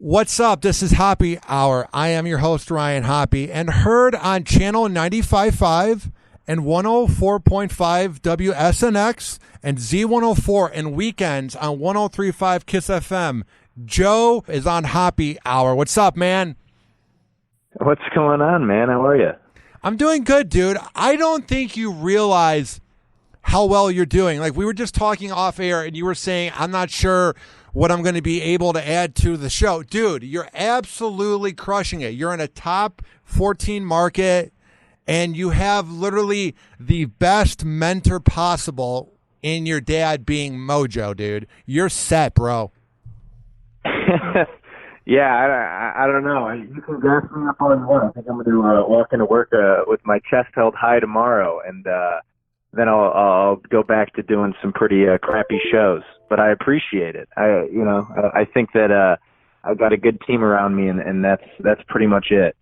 What's up? This is Hoppy Hour. I am your host, Ryan Hoppy, and heard on channel 95.5 and 104.5 WSNX and Z104 and weekends on 103.5 KISS FM. Joe is on Hoppy Hour. What's up, man? What's going on, man? How are you? I'm doing good, dude. I don't think you realize how well you're doing. Like, we were just talking off air, and you were saying, I'm not sure what I'm going to be able to add to the show. Dude, you're absolutely crushing it. You're in a top 14 market, and you have literally the best mentor possible in your dad being Mojo, dude. You're set, bro. Yeah, I don't know. You can gas me up all you want. I think I'm going to walk into work with my chest held high tomorrow, and then I'll go back to doing some pretty crappy shows. But I appreciate it. I think that I've got a good team around me, and that's pretty much it.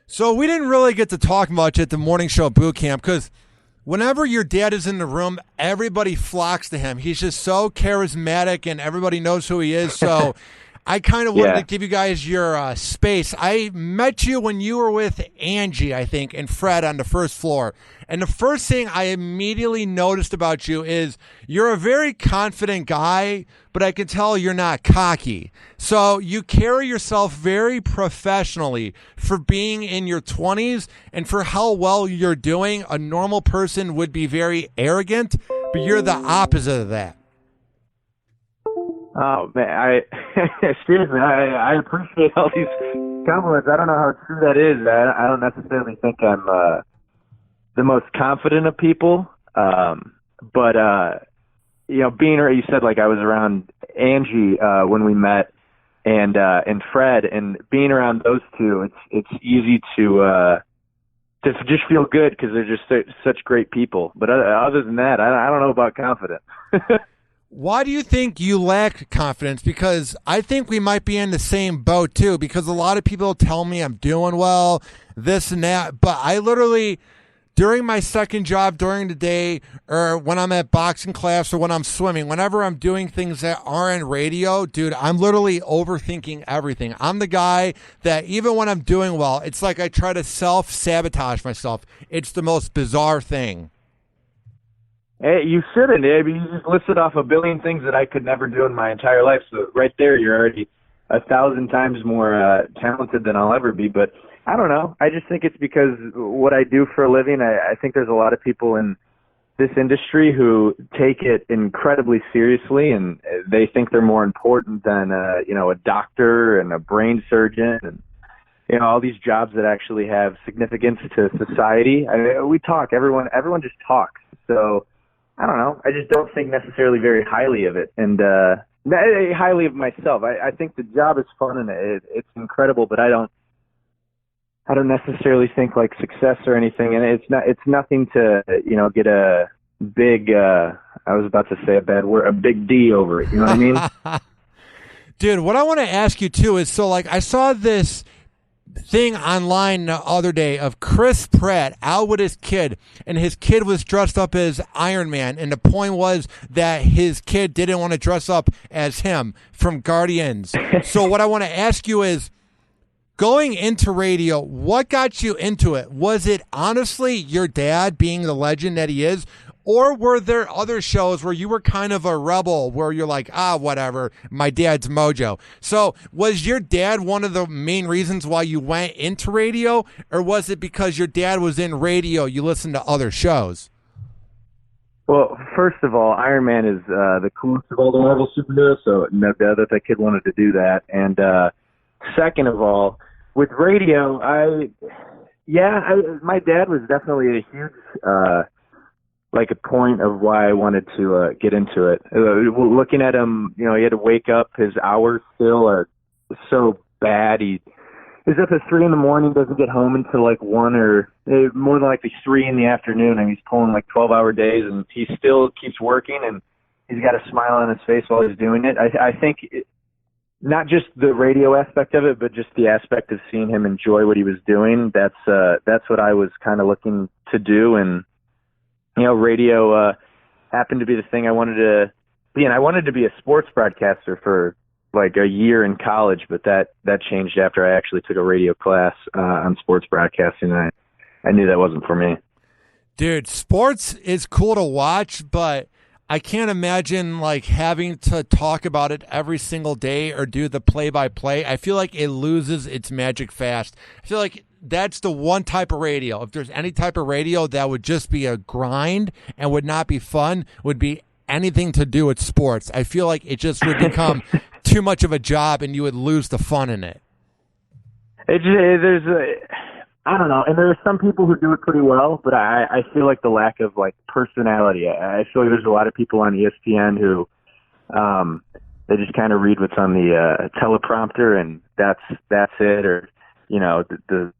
So we didn't really get to talk much at the morning show boot camp because whenever your dad is in the room, everybody flocks to him. He's just so charismatic, and everybody knows who he is. So I kind of wanted to give you guys your space. I met you when you were with Angie, I think, and Fred on the first floor. And the first thing I immediately noticed about you is you're a very confident guy, but I can tell you're not cocky. So you carry yourself very professionally for being in your 20s, and for how well you're doing. A normal person would be very arrogant, but you're the opposite of that. Oh man, seriously, I appreciate all these compliments. I don't know how true that is. I don't necessarily think I'm the most confident of people, but you said like I was around Angie when we met, and Fred, and being around those two, it's easy to just feel good because they're just such great people. But other than that, I don't know about confidence. Why do you think you lack confidence? Because I think we might be in the same boat too, because a lot of people tell me I'm doing well, this and that, but I literally, during my second job during the day, or when I'm at boxing class, or when I'm swimming, whenever I'm doing things that aren't radio, dude, I'm literally overthinking everything. I'm the guy that even when I'm doing well, it's like I try to self-sabotage myself. It's the most bizarre thing. Hey, you shouldn't. I mean, you just listed off a billion things that I could never do in my entire life. So right there, you're already 1,000 times more talented than I'll ever be. But I don't know. I just think it's because what I do for a living. I think there's a lot of people in this industry who take it incredibly seriously, and they think they're more important than a doctor and a brain surgeon and all these jobs that actually have significance to society. I mean, we talk. Everyone just talks. So I don't know. I just don't think necessarily very highly of it, and highly of myself. I think the job is fun and it's incredible, but I don't necessarily think like success or anything. And it's nothing to get a big. I was about to say a bad word, a big D over it. You know what I mean? Dude, what I want to ask you too is, so like I saw this thing online the other day of Chris Pratt out with his kid, and his kid was dressed up as Iron Man, and the point was that his kid didn't want to dress up as him from Guardians. So what I want to ask you is, going into radio, what got you into it? Was it honestly your dad being the legend that he is? Or were there other shows where you were kind of a rebel, where you're like, whatever, my dad's Mojo? So was your dad one of the main reasons why you went into radio? Or was it because your dad was in radio, you listened to other shows? Well, first of all, Iron Man is the coolest of all the Marvel superheroes, so no doubt that kid wanted to do that. And second of all, with radio, my dad was definitely a huge like a point of why I wanted to get into it. Looking at him, he had to wake up. His hours still are so bad. He's up at 3 a.m, doesn't get home until like 1 or more than likely 3 in the afternoon, and he's pulling like 12-hour days, and he still keeps working, and he's got a smile on his face while he's doing it. I think not just the radio aspect of it, but just the aspect of seeing him enjoy what he was doing. That's what I was kind of looking to do, and radio happened to be the thing I wanted to be in. I wanted to be a sports broadcaster for like a year in college, but that changed after I actually took a radio class on sports broadcasting, and I knew that wasn't for me. Dude, sports is cool to watch, but I can't imagine like having to talk about it every single day or do the play-by-play. I feel like it loses its magic fast. I feel like that's the one type of radio. If there's any type of radio that would just be a grind and would not be fun, would be anything to do with sports. I feel like it just would become too much of a job and you would lose the fun in it. I don't know, and there are some people who do it pretty well, but I feel like the lack of like personality. I feel like there's a lot of people on ESPN who they just kind of read what's on the teleprompter, and that's it. Or the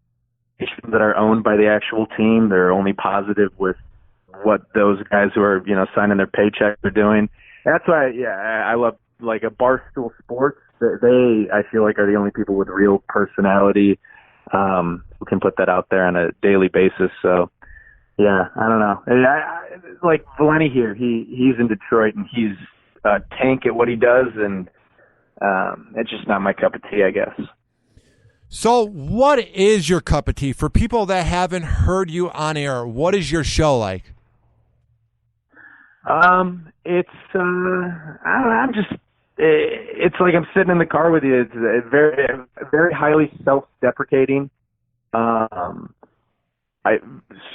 stations that are owned by the actual team, they're only positive with what those guys who are signing their paychecks are doing. That's why I love like a Barstool Sports. They I feel like are the only people with real personality who can put that out there on a daily basis. So yeah, I don't know. Like Valenti here, he's in Detroit and he's a tank at what he does, and it's just not my cup of tea, I guess. So what is your cup of tea? For people that haven't heard you on air, what is your show like? It's I don't know, it's like I'm sitting in the car with you. It's very, very highly self-deprecating.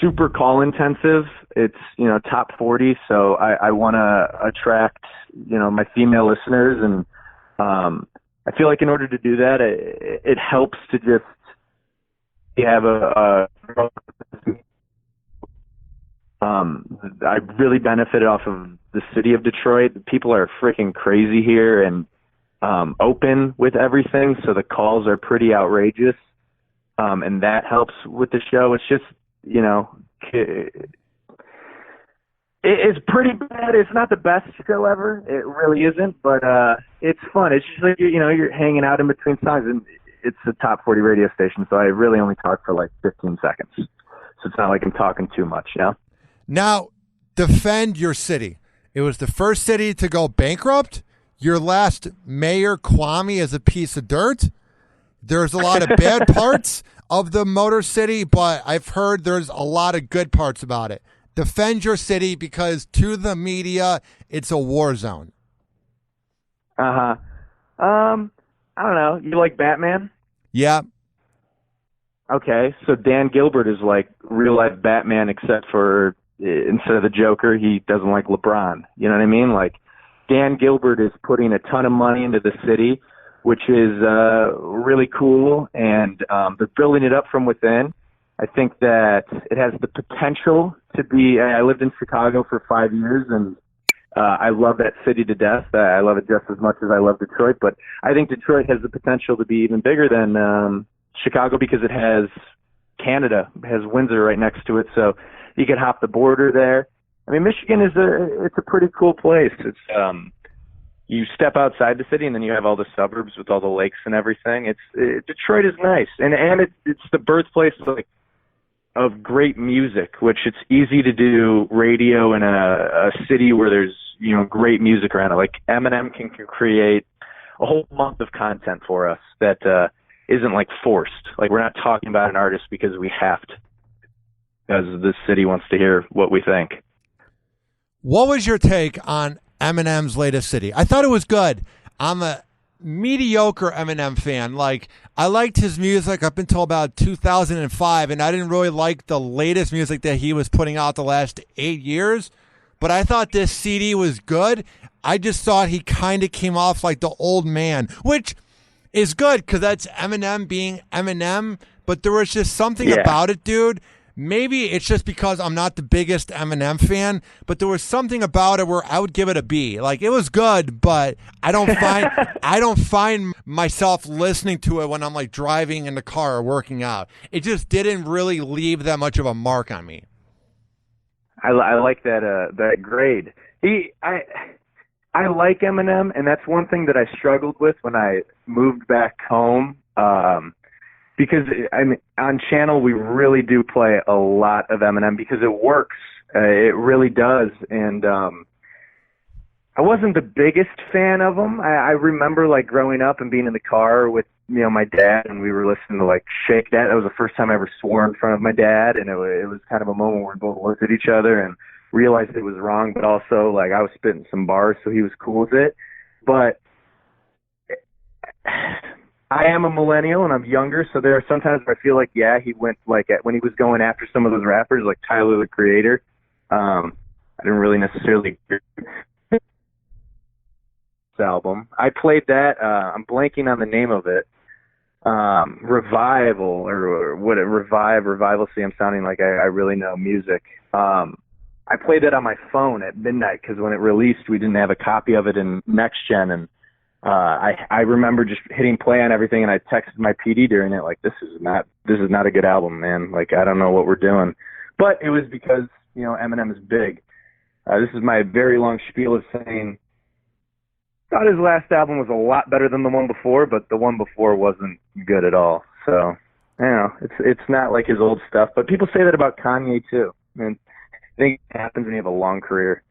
Super call intensive. It's top 40, so I want to attract my female listeners, and I feel like in order to do that, it helps to just have I really benefited off of the city of Detroit. People are freaking crazy here and open with everything, so the calls are pretty outrageous, and that helps with the show. It's just, it's pretty bad. It's not the best show ever. It really isn't, but it's fun. It's just like, you're hanging out in between songs, and it's a top 40 radio station, so I really only talk for like 15 seconds. So it's not like I'm talking too much, Now, defend your city. It was the first city to go bankrupt. Your last mayor, Kwame, is a piece of dirt. There's a lot of bad parts of the Motor City, but I've heard there's a lot of good parts about it. Defend your city, because to the media, it's a war zone. I don't know. You like Batman? Yeah. Okay, so Dan Gilbert is like real life Batman, except for instead of the Joker, he doesn't like LeBron. You know what I mean? Like, Dan Gilbert is putting a ton of money into the city, which is really cool, and they're building it up from within. I think that it has the potential to be. I lived in Chicago for 5 years, and I love that city to death. I love it just as much as I love Detroit, but I think Detroit has the potential to be even bigger than Chicago, because it has Canada, it has Windsor right next to it, so you can hop the border there. I mean, Michigan it's a pretty cool place. It's you step outside the city and then you have all the suburbs with all the lakes and everything. Detroit is nice, and it's the birthplace of great music, which it's easy to do radio in a city where there's great music around it. Like Eminem can create a whole month of content for us that isn't like forced. Like, we're not talking about an artist because we have to, because the city wants to hear what we think. What was your take on Eminem's latest City? I thought it was good. I'm a mediocre Eminem fan. Like, I liked his music up until about 2005, and I didn't really like the latest music that he was putting out the last 8 years. But I thought this CD was good. I just thought he kind of came off like the old man, which is good because that's Eminem being Eminem. But there was just something about it, dude. Maybe it's just because I'm not the biggest Eminem fan, but there was something about it where I would give it a B. Like, it was good, but I don't find myself listening to it when I'm like driving in the car or working out. It just didn't really leave that much of a mark on me. I like that grade. I like Eminem, and that's one thing that I struggled with when I moved back home. Because on channel we really do play a lot of Eminem because it works. It really does, and I wasn't the biggest fan of them. I remember like growing up and being in the car with my dad, and we were listening to like Shake That. That was the first time I ever swore in front of my dad, and it was kind of a moment where we both looked at each other and realized it was wrong, but also like I was spitting some bars, so he was cool with it. But I am a millennial and I'm younger, so there are sometimes where I feel like, yeah, he went like when he was going after some of those rappers like Tyler the Creator. I didn't really necessarily agree with this album. I played that. I'm blanking on the name of it. Revival or what? Revival. See, I'm sounding like I really know music. I played that on my phone at midnight because when it released, we didn't have a copy of it in Next Gen, and I remember just hitting play on everything, and I texted my PD during it like, this is not a good album, man. Like, I don't know what we're doing. But it was because, Eminem is big. This is my very long spiel of saying, thought his last album was a lot better than the one before, but the one before wasn't good at all. So, it's not like his old stuff. But people say that about Kanye too. And I think it happens when you have a long career.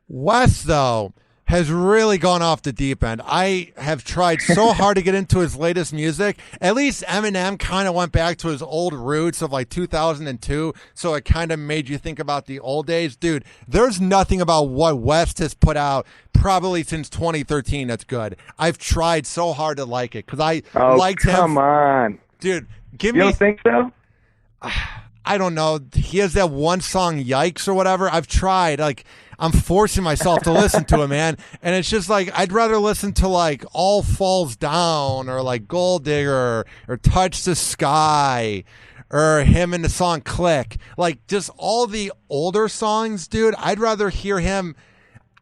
Wes, though, has really gone off the deep end. I have tried so hard to get into his latest music. At least Eminem kind of went back to his old roots of like 2002, so it kind of made you think about the old days. Dude, there's nothing about what West has put out probably since 2013 that's good. I've tried so hard to like it because I liked him. Come on. Dude, You don't think so? I don't know. He has that one song, Yikes or whatever. I've tried. Like, I'm forcing myself to listen to it, man. And it's just like, I'd rather listen to like All Falls Down or like Gold Digger or Touch the Sky or him in the song Click. Like, just all the older songs, dude. I'd rather hear him.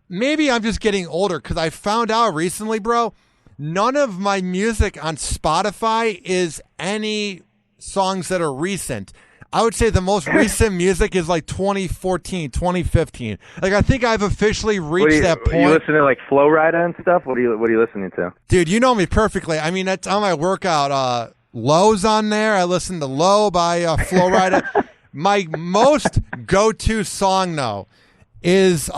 Maybe I'm just getting older because I found out recently, bro, none of my music on Spotify is any songs that are recent. I would say the most recent music is like 2014, 2015. Like, I think I've officially reached that point. You listen to like Flow Rida and stuff? What are you listening to? Dude, you know me perfectly. I mean, that's on my workout. Low's on there. I listen to Low by Flow Rida. My most go-to song, though, is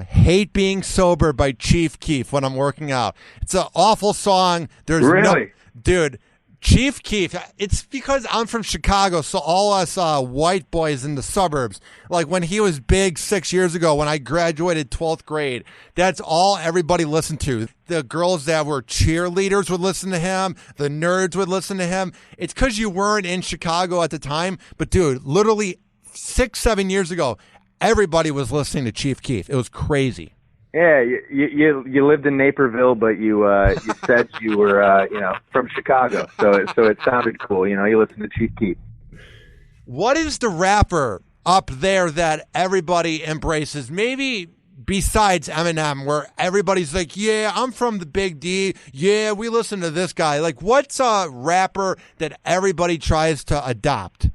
Hate Being Sober by Chief Keef when I'm working out. It's an awful song. There's really? Dude, Chief Keef, it's because I'm from Chicago, so all us white boys in the suburbs, like when he was big 6 years ago when I graduated 12th grade, that's all everybody listened to. The girls that were cheerleaders would listen to him. The nerds would listen to him. It's because you weren't in Chicago at the time, but dude, literally 6-7 years ago, everybody was listening to Chief Keef. It was crazy. Yeah, you lived in Naperville, but you said you were from Chicago, so it sounded cool. You listened to Chief Keef. What is the rapper up there that everybody embraces? Maybe besides Eminem, where everybody's like, yeah, I'm from the Big D. Yeah, we listen to this guy. Like, what's a rapper that everybody tries to adopt?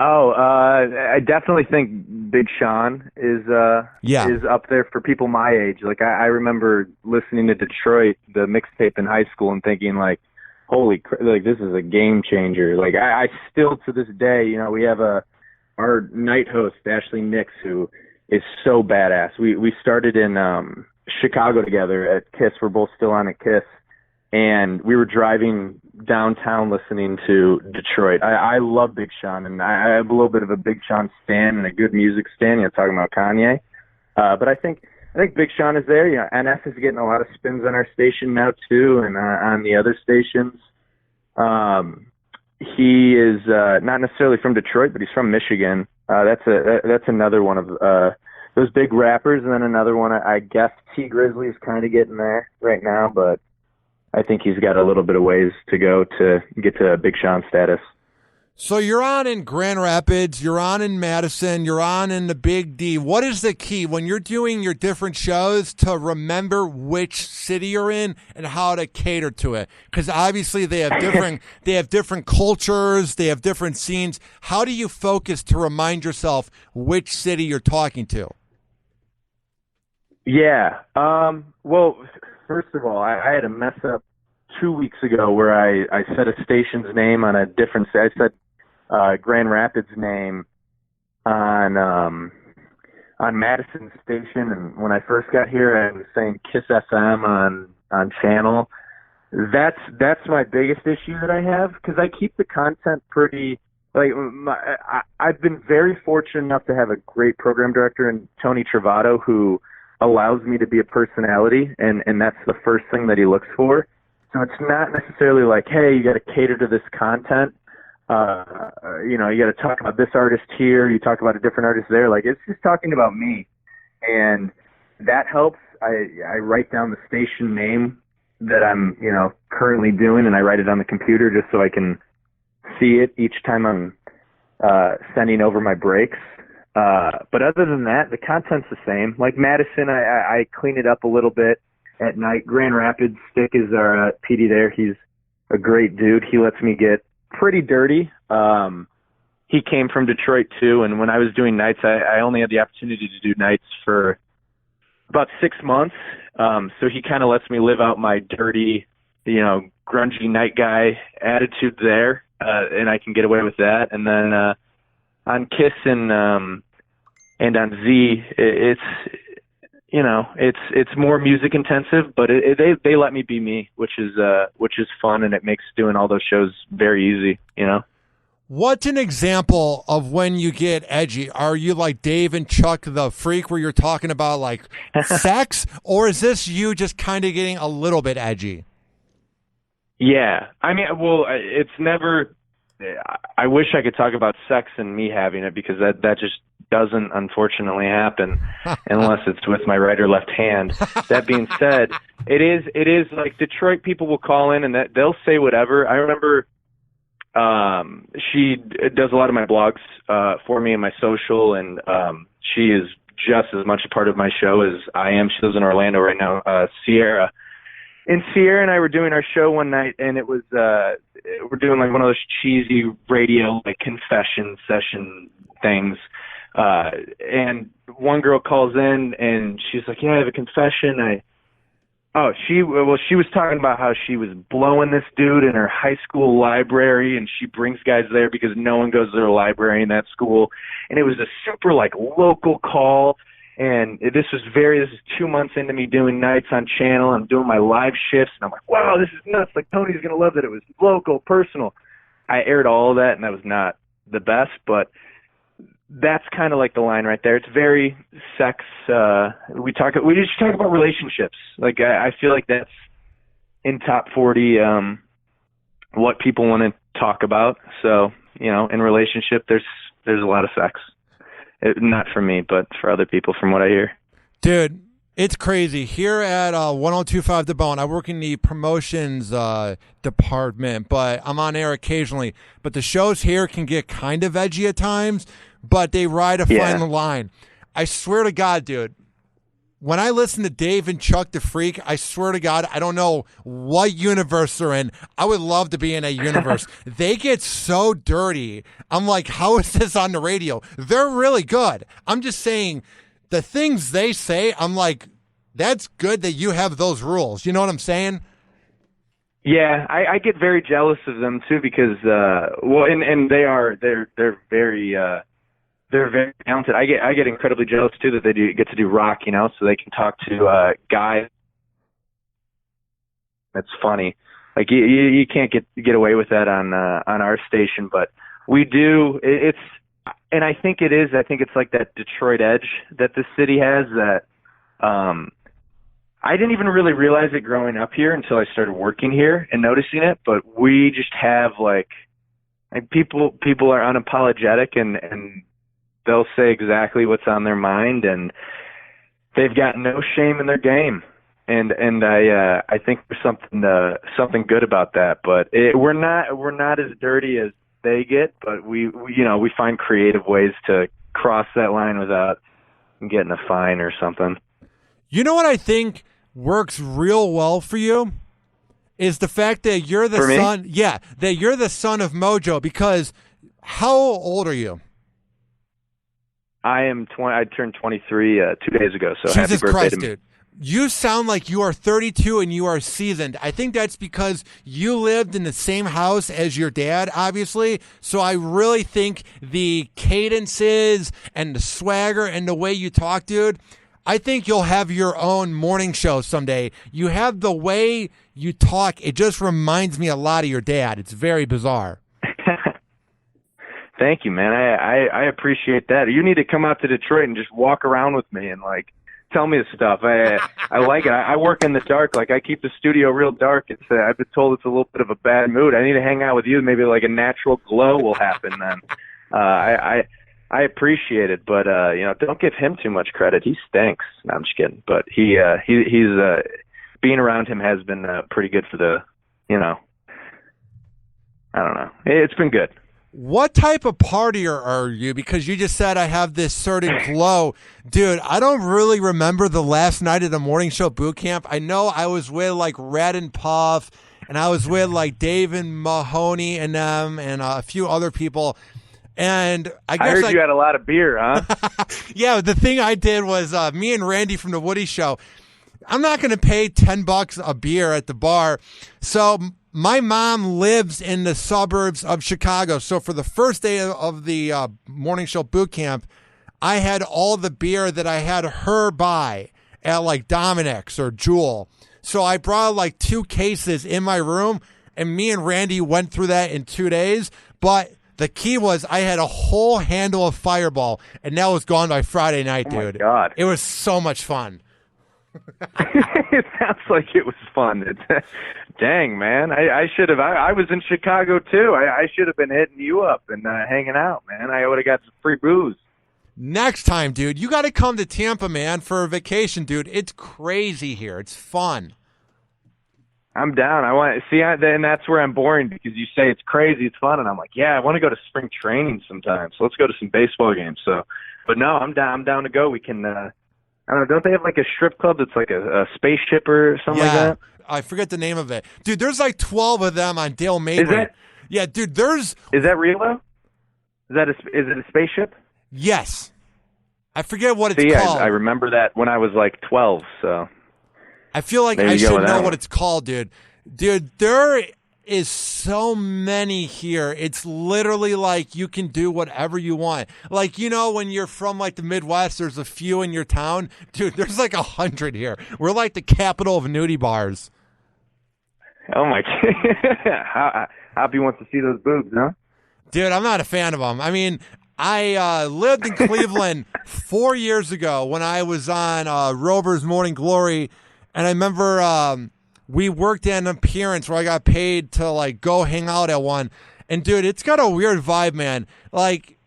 Oh, I definitely think Big Sean is up there for people my age. Like I remember listening to Detroit, the mixtape in high school, and thinking like, holy, like this is a game changer. Like I still to this day, we have our night host Ashley Nix, who is so badass. We started in Chicago together at KISS. We're both still on at KISS. And we were driving downtown listening to Detroit. I love Big Sean, and I have a little bit of a Big Sean stan and a good music stan, talking about Kanye. But I think Big Sean is there. NF is getting a lot of spins on our station now too, and on the other stations. He is not necessarily from Detroit, but he's from Michigan. That's another one of those big rappers, and then another one. I guess T Grizzly is kind of getting there right now, but I think he's got a little bit of ways to go to get to Big Sean status. So you're on in Grand Rapids, you're on in Madison, you're on in the Big D. What is the key when you're doing your different shows to remember which city you're in and how to cater to it? Because obviously they have different cultures, they have different scenes. How do you focus to remind yourself which city you're talking to? Yeah. Well, first of all, I had a mess up 2 weeks ago where I said a station's name on a different state. I said Grand Rapids name on on Madison Station, and when I first got here, I was saying Kiss FM on channel. That's my biggest issue that I have, because I keep the content pretty. Like I've been very fortunate enough to have a great program director in Tony Travato, who allows me to be a personality, and that's the first thing that he looks for. So it's not necessarily like, hey, you got to cater to this content. You got to talk about this artist here. You talk about a different artist there. Like, it's just talking about me, and that helps. I write down the station name that I'm, currently doing, and I write it on the computer just so I can see it each time I'm sending over my breaks. But other than that, the content's the same. Like Madison, I clean it up a little bit at night. Grand Rapids, Stick is our PD there. He's a great dude. He lets me get pretty dirty. He came from Detroit too, and when I was doing nights, I only had the opportunity to do nights for about 6 months. So he kind of lets me live out my dirty, grungy night guy attitude there, and I can get away with that. And then on Kiss and on Z, it's more music intensive, but they let me be me, which is fun, and it makes doing all those shows very easy. What's an example of when you get edgy? Are you like Dave and Chuck the Freak, where you're talking about like sex, or is this you just kind of getting a little bit edgy? Yeah, I mean, well, it's never. I wish I could talk about sex and me having it, because that just doesn't unfortunately happen unless it's with my right or left hand. That being said, it is like Detroit people will call in and they'll say whatever. I remember she does a lot of my blogs for me and my social, and she is just as much a part of my show as I am. She lives in Orlando right now, Sierra. And Sierra and I were doing our show one night, and it was we're doing like one of those cheesy radio like confession session things. And one girl calls in, and she's like, "Yeah, I have a confession." She was talking about how she was blowing this dude in her high school library, and she brings guys there because no one goes to their library in that school. And it was a super like local call. And this is 2 months into me doing nights on channel. I'm doing my live shifts, and I'm like, wow, this is nuts. Like, Tony's going to love that it was local, personal. I aired all of that, and that was not the best, but that's kind of like the line right there. It's very sex. We just talk about relationships. Like, I feel like that's in top 40 what people want to talk about. So, in relationship, there's a lot of sex. Not for me, but for other people, from what I hear. Dude, it's crazy. Here at 1025 The Bone, I work in the promotions department, but I'm on air occasionally. But the shows here can get kind of edgy at times, but they ride a fine line. I swear to God, dude, when I listen to Dave and Chuck the Freak, I swear to God, I don't know what universe they're in. I would love to be in a universe. They get so dirty. I'm like, how is this on the radio? They're really good. I'm just saying, the things they say, I'm like, that's good that you have those rules. You know what I'm saying? Yeah, I get very jealous of them too, because and they're very talented. I get incredibly jealous too that they get to do rock, so they can talk to guys. That's funny. Like you can't get away with that on our station, but we do. And I think it is. I think it's like that Detroit edge that the city has. That I didn't even really realize it growing up here until I started working here and noticing it. But we just have like people are unapologetic and they'll say exactly what's on their mind, and they've got no shame in their game. And I think there's something good about that. But we're not as dirty as they get, but we find creative ways to cross that line without getting a fine or something. You know what I think works real well for you is the fact that you're the son. Yeah, that you're the son of Mojo. Because how old are you? I am 20. I turned 23 2 days ago. So Jesus happy birthday Christ, to me. dude. You sound like you are 32 and you are seasoned. I think that's because you lived in the same house as your dad, obviously. So I really think the cadences and the swagger and the way you talk, dude, I think you'll have your own morning show someday. You have the way you talk. It just reminds me a lot of your dad. It's very bizarre. Thank you, man. I appreciate that. You need to come out to Detroit and just walk around with me and like tell me the stuff. I like it. I work in the dark. Like I keep the studio real dark. It's I've been told it's a little bit of a bad mood. I need to hang out with you. Maybe like a natural glow will happen then. I appreciate it, but don't give him too much credit. He stinks. No, I'm just kidding. But he's being around him has been pretty good for the I don't know. It's been good. What type of partier are you? Because you just said I have this certain glow. Dude, I don't really remember the last night of the morning show boot camp. I know I was with like Red and Puff, and I was with like Dave and Mahoney and them and a few other people. And I guess you had a lot of beer, huh? Yeah, the thing I did was me and Randy from the Woody Show. I'm not going to pay $10 a beer at the bar. So my mom lives in the suburbs of Chicago. So for the first day of the morning show boot camp, I had all the beer that I had her buy at like Dominic's or Jewel. So I brought like 2 cases in my room, and me and Randy went through that in 2 days. But the key was I had a whole handle of Fireball, and that was gone by Friday night, dude. Oh, my God. It was so much fun. It sounds like it was fun. Dang, man. I should have. I was in Chicago, too. I should have been hitting you up and hanging out, man. I would have got some free booze. Next time, dude, you got to come to Tampa, man, for a vacation, dude. It's crazy here. It's fun. I'm down. I want to see, and that's where I'm boring because you say it's crazy, it's fun, and I'm like, yeah, I want to go to spring training sometime. So let's go to some baseball games. So, but no, I'm down. I'm down to go. We can. I don't know. Don't they have like a strip club that's like a spaceship or something like that? I forget the name of it, dude. There's like 12 of them on Dale Mabry. Yeah, dude. Is that real though? Is it a spaceship? Yes. I forget what it's called. I remember that when I was like 12. So. I feel like I should know what it's called, dude. Dude, there is so many here. It's literally like you can do whatever you want. Like, when you're from like the Midwest, there's a few in your town. Dude, there's like 100 here. We're like the capital of nudie bars. Oh, my God. Hoppy wants to see those boobs, huh? Dude, I'm not a fan of them. I mean, I lived in Cleveland 4 years ago when I was on Rover's Morning Glory. And I remember we worked at an appearance where I got paid to like go hang out at one. And dude, it's got a weird vibe, man. Like,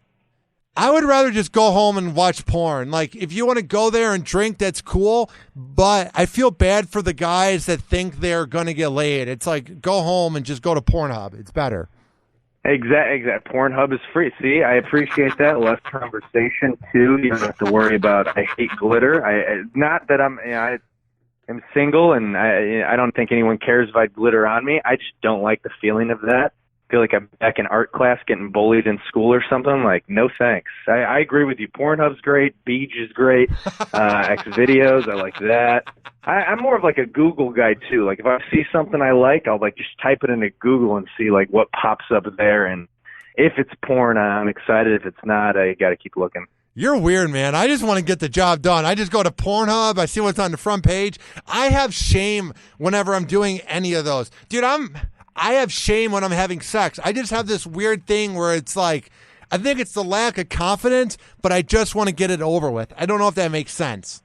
I would rather just go home and watch porn. Like, if you want to go there and drink, that's cool. But I feel bad for the guys that think they're going to get laid. It's like, go home and just go to Pornhub. It's better. Exactly. Pornhub is free. See, I appreciate that. Less conversation, too. You don't have to worry about, I hate glitter. Not that I'm single, and I don't think anyone cares if I glitter on me. I just don't like the feeling of that. I feel like I'm back in art class getting bullied in school or something. Like, no thanks. I agree with you. Pornhub's great. Beach is great. X videos, I like that. I'm more of like a Google guy too. Like if I see something I like, I'll like just type it into Google and see like what pops up there. And if it's porn, I'm excited. If it's not, I got to keep looking. You're weird, man. I just want to get the job done. I just go to Pornhub. I see what's on the front page. I have shame whenever I'm doing any of those. Dude, I have shame when I'm having sex. I just have this weird thing where it's like, I think it's the lack of confidence, but I just want to get it over with. I don't know if that makes sense.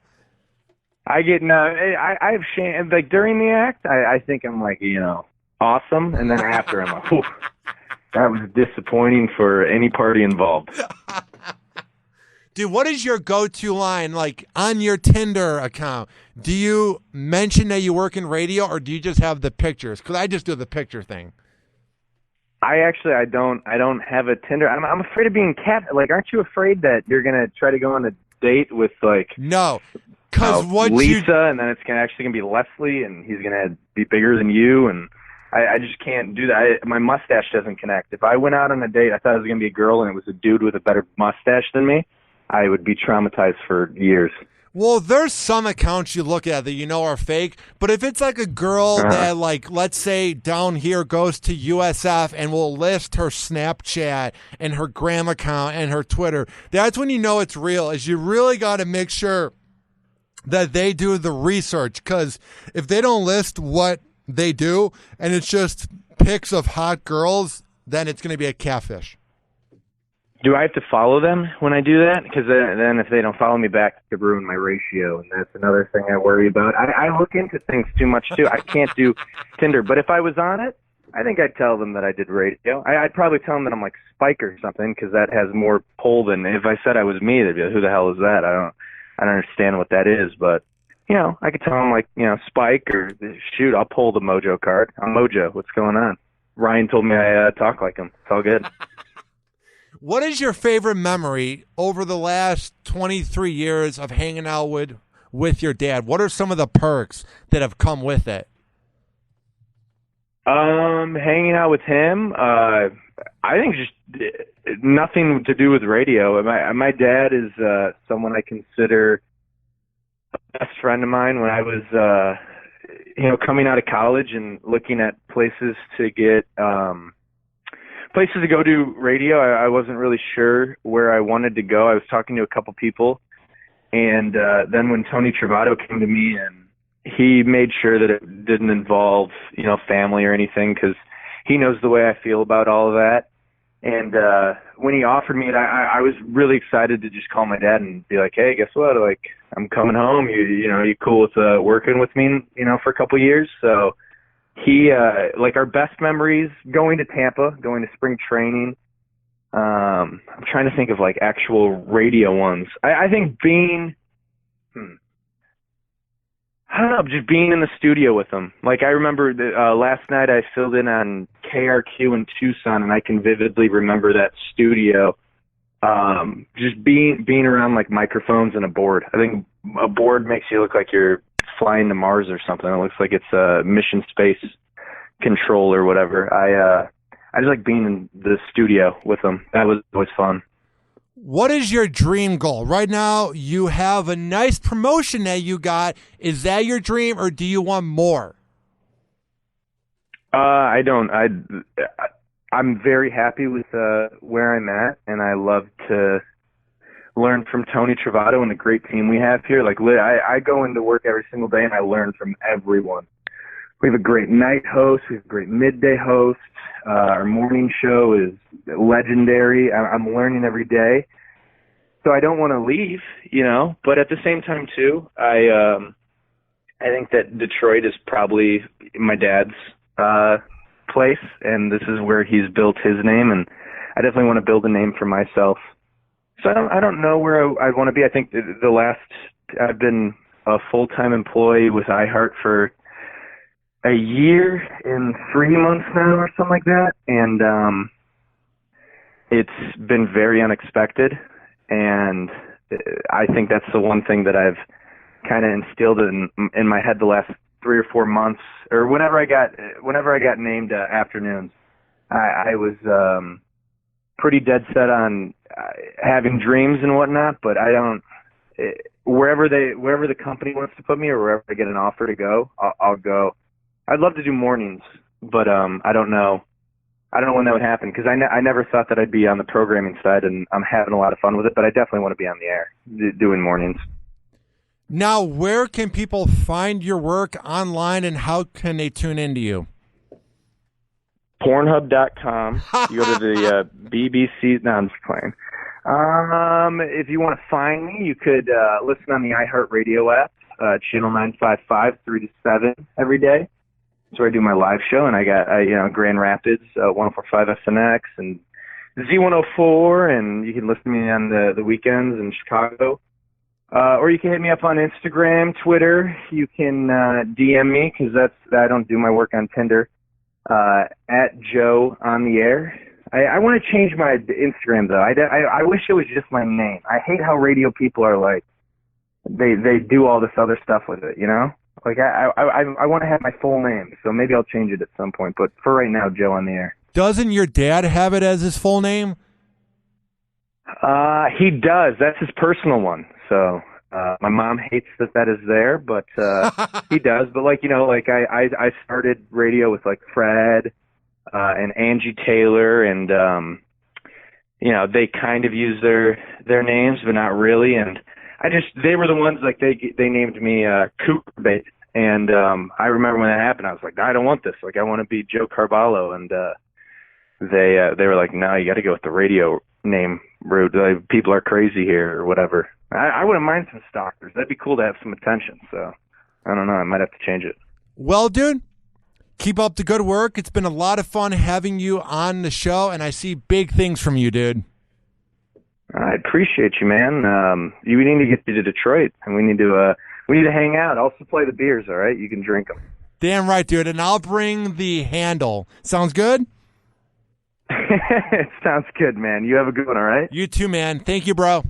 I have shame. Like during the act, I think I'm like, awesome. And then after I'm like, that was disappointing for any party involved. Dude, what is your go-to line, like, on your Tinder account? Do you mention that you work in radio, or do you just have the pictures? Because I just do the picture thing. I don't have a Tinder. I'm afraid of being like, aren't you afraid that you're going to try to go on a date with, like... No, because Lisa, and then it's actually going to be Leslie, and he's going to be bigger than you, and I just can't do that. My mustache doesn't connect. If I went out on a date, I thought it was going to be a girl, and it was a dude with a better mustache than me, I would be traumatized for years. Well, there's some accounts you look at that you know are fake, but if it's like a girl that, like, let's say down here goes to USF and will list her Snapchat and her gram account and her Twitter, that's when you know it's real, is you really got to make sure that they do the research, because if they don't list what they do and it's just pics of hot girls, then it's going to be a catfish. Do I have to follow them when I do that? Because then if they don't follow me back, it could ruin my ratio, and that's another thing I worry about. I look into things too much, too. I can't do Tinder, but if I was on it, I think I'd tell them that I did radio. I'd probably tell them that I'm like Spike or something, because that has more pull than if I said I was me. They'd be like, who the hell is that? I don't understand what that is, but, you know, I could tell them, like, you know, Spike, or shoot, I'll pull the Mojo card. I'm Mojo. What's going on? Ryan told me I talk like him. It's all good. What is your favorite memory over the last 23 years of hanging out with your dad? What are some of the perks that have come with it? Hanging out with him, I think just nothing to do with radio. My dad is someone I consider a best friend of mine. When I was, coming out of college and looking at places to get places to go do radio, I wasn't really sure where I wanted to go. I was talking to a couple people, and then when Tony Travato came to me, and he made sure that it didn't involve, family or anything, because he knows the way I feel about all of that. And when he offered me it, I was really excited to just call my dad and be like, hey, guess what? Like, I'm coming home. You cool with working with me, for a couple of years? So he, our best memories, going to Tampa, going to spring training. I'm trying to think of, actual radio ones. I think being, I don't know, just being in the studio with them. I remember last night I filled in on KRQ in Tucson, and I can vividly remember that studio. Just being around, microphones and a board. I think a board makes you look like you're flying to Mars or something. It looks like it's a mission space control or whatever. I just like being in the studio with them. That was always fun. What is your dream goal? Right now, you have a nice promotion that you got. Is that your dream, or do you want more? I don't. I'm very happy with where I'm at, and I love to learn from Tony Travato and the great team we have here. I go into work every single day, and I learn from everyone. We have a great night host. We have a great midday host. Our morning show is legendary. I'm learning every day. So I don't want to leave, but at the same time too, I think that Detroit is probably my dad's place, and this is where he's built his name, and I definitely want to build a name for myself. So I don't know where I want to be. I think I've been a full-time employee with iHeart for a year and 3 months now or something like that. And it's been very unexpected. And I think that's the one thing that I've kind of instilled in my head the last 3 or 4 months, or whenever I got named afternoons. I was pretty dead set on having dreams and whatnot, but I don't. Wherever the company wants to put me, or wherever I get an offer to go, I'll go. I'd love to do mornings, but I don't know. I don't know when that would happen, because I never thought that I'd be on the programming side, and I'm having a lot of fun with it, but I definitely want to be on the air doing mornings. Now, where can people find your work online, and how can they tune into you? Pornhub.com. You go to the BBC. No, I'm just playing. If you want to find me, you could listen on the iHeartRadio app, channel 955, 3 to 7 every day. That's where I do my live show, and I got Grand Rapids, 104.5 SNX, and Z104, and you can listen to me on the weekends in Chicago. Or you can hit me up on Instagram, Twitter. You can DM me, because I don't do my work on Tinder. At Joe on the Air. I want to change my Instagram, though. I wish it was just my name. I hate how radio people are they do all this other stuff with it, I want to have my full name, so maybe I'll change it at some point. But for right now, Joe on the Air. Doesn't your dad have it as his full name? He does. That's his personal one. So My mom hates that is there, but he does. But like, like I started radio with like Fred and Angie Taylor, and they kind of use their names, but not really. And they were the ones, like they named me Cougar Bait. And I remember when that happened, I was like, I don't want this. Like, I want to be Joe Carballo. And they were like, no, you got to go with the radio name route. Like, people are crazy here or whatever. I wouldn't mind some stalkers. That'd be cool to have some attention. So I don't know. I might have to change it. Well, dude, keep up the good work. It's been a lot of fun having you on the show, and I see big things from you, dude. I appreciate you, man. We need to get you to Detroit, and we need to hang out. I'll supply the beers, all right? You can drink them. Damn right, dude. And I'll bring the handle. Sounds good? It sounds good, man. You have a good one, all right? You too, man. Thank you, bro.